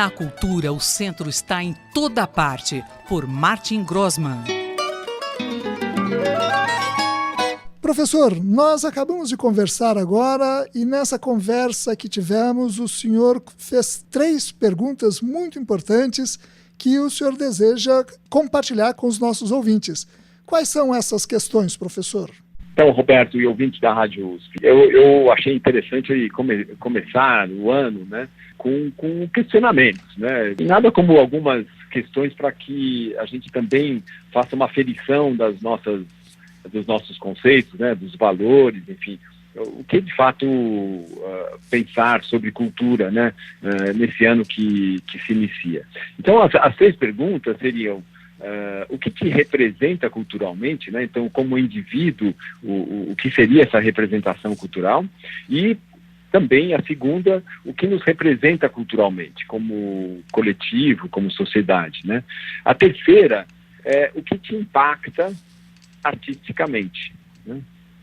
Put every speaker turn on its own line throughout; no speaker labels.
Na cultura, o centro está em toda parte, por Martin Grossmann.
Professor, nós acabamos de conversar agora e nessa conversa que tivemos, o senhor fez 3 perguntas muito importantes que o senhor deseja compartilhar com os nossos ouvintes. Quais são essas questões, professor?
Então, Roberto e ouvintes da Rádio USP, eu achei interessante começar o ano, né, com questionamentos, né? E nada como algumas questões para que a gente também faça uma aferição dos nossos conceitos, né, dos valores, enfim, o que de fato pensar sobre cultura, né, nesse ano que se inicia. Então, as 3 perguntas seriam: o que te representa culturalmente, né? Então, como indivíduo, o que seria essa representação cultural? E também a segunda, o que nos representa culturalmente, como coletivo, como sociedade, né? A terceira é o que te impacta artisticamente, né?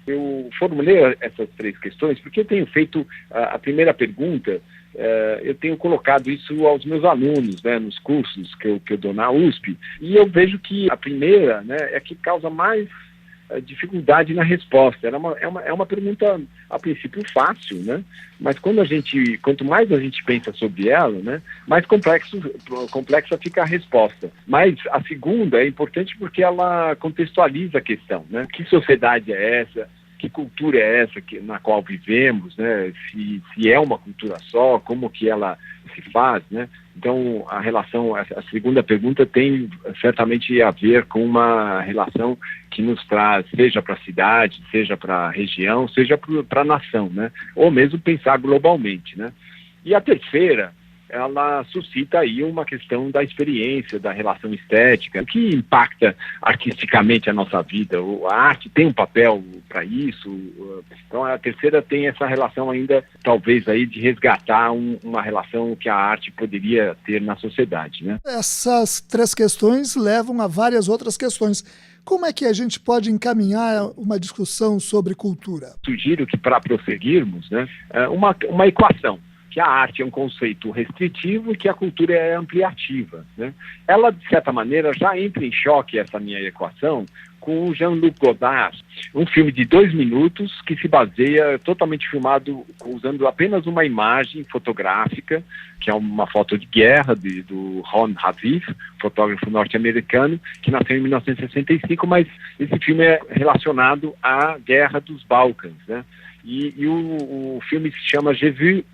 Eu formulei essas 3 questões porque eu tenho feito a primeira pergunta. Eu tenho colocado isso aos meus alunos, né, nos cursos que eu dou na USP, e eu vejo que a primeira, né, é que causa mais dificuldade na resposta. É uma pergunta, a princípio, fácil, né, mas quanto mais a gente pensa sobre ela, né, mais complexa fica a resposta. Mas a segunda é importante porque ela contextualiza a questão, né? Que sociedade é essa? Que cultura é essa na qual vivemos, né? Se é uma cultura só, como que ela se faz, né? Então, a segunda pergunta tem certamente a ver com uma relação que nos traz, seja para a cidade, seja para a região, seja para a nação, né? Ou mesmo pensar globalmente, né? E a terceira, ela suscita aí uma questão da experiência, da relação estética, o que impacta artisticamente a nossa vida. A arte tem um papel para isso. Então, a terceira tem essa relação ainda, talvez, aí de resgatar uma relação que a arte poderia ter na sociedade, né?
Essas 3 questões levam a várias outras questões. Como é que a gente pode encaminhar uma discussão sobre cultura?
Sugiro que, para prosseguirmos, né, uma equação, que a arte é um conceito restritivo e que a cultura é ampliativa, né? Ela, de certa maneira, já entra em choque, essa minha equação, com o Jean-Luc Godard, um filme de 2 minutos que se baseia totalmente filmado usando apenas uma imagem fotográfica, que é uma foto de guerra do Ron Haviv, fotógrafo norte-americano, que nasceu em 1965, mas esse filme é relacionado à Guerra dos Balcãs, né? E o filme se chama Je vu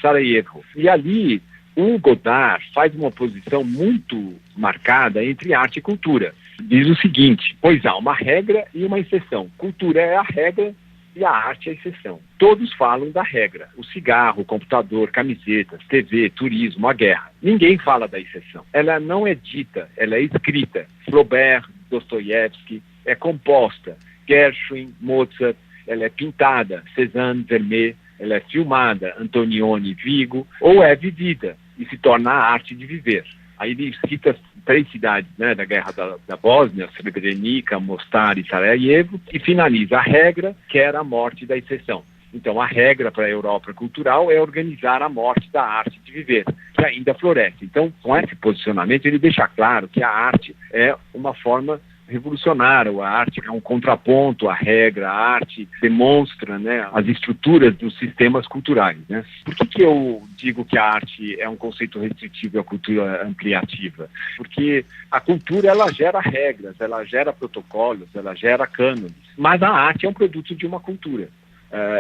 Sarajevo. E ali o Godard faz uma oposição muito marcada entre arte e cultura. Diz o seguinte: pois há uma regra e uma exceção. Cultura é a regra e a arte é a exceção. Todos falam da regra: o cigarro, o computador, camisetas, TV, turismo, a guerra. Ninguém fala da exceção. Ela não é dita, ela é escrita. Flaubert, Dostoiévski, é composta. Gershwin, Mozart. Ela é pintada, Cézanne, Vermeer, ela é filmada, Antonioni, Vigo, ou é vivida e se torna a arte de viver. Aí ele cita 3 cidades, né, da Guerra da Bósnia, Srebrenica, Mostar e Sarajevo, e finaliza a regra, que era a morte da exceção. Então, a regra para a Europa cultural é organizar a morte da arte de viver, que ainda floresce. Então, com esse posicionamento, ele deixa claro que a arte é uma forma revolucionária. A arte é um contraponto à regra, a arte demonstra, né, as estruturas dos sistemas culturais, né? Por que eu digo que a arte é um conceito restritivo e a cultura ampliativa? Porque a cultura, ela gera regras, ela gera protocolos, ela gera cânones, mas a arte é um produto de uma cultura.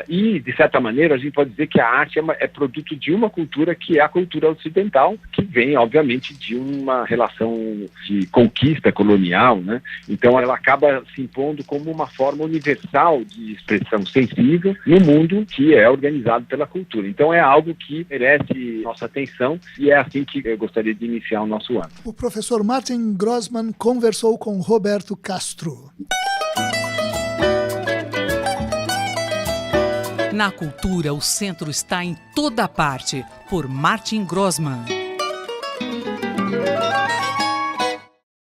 E, de certa maneira, a gente pode dizer que a arte é produto de uma cultura que é a cultura ocidental, que vem, obviamente, de uma relação de conquista colonial, né? Então, ela acaba se impondo como uma forma universal de expressão sensível no mundo que é organizado pela cultura. Então, é algo que merece nossa atenção e é assim que eu gostaria de iniciar o nosso ano.
O professor Martin Grossmann conversou com Roberto Castro.
Na cultura, o centro está em toda parte, por Martin Grossmann.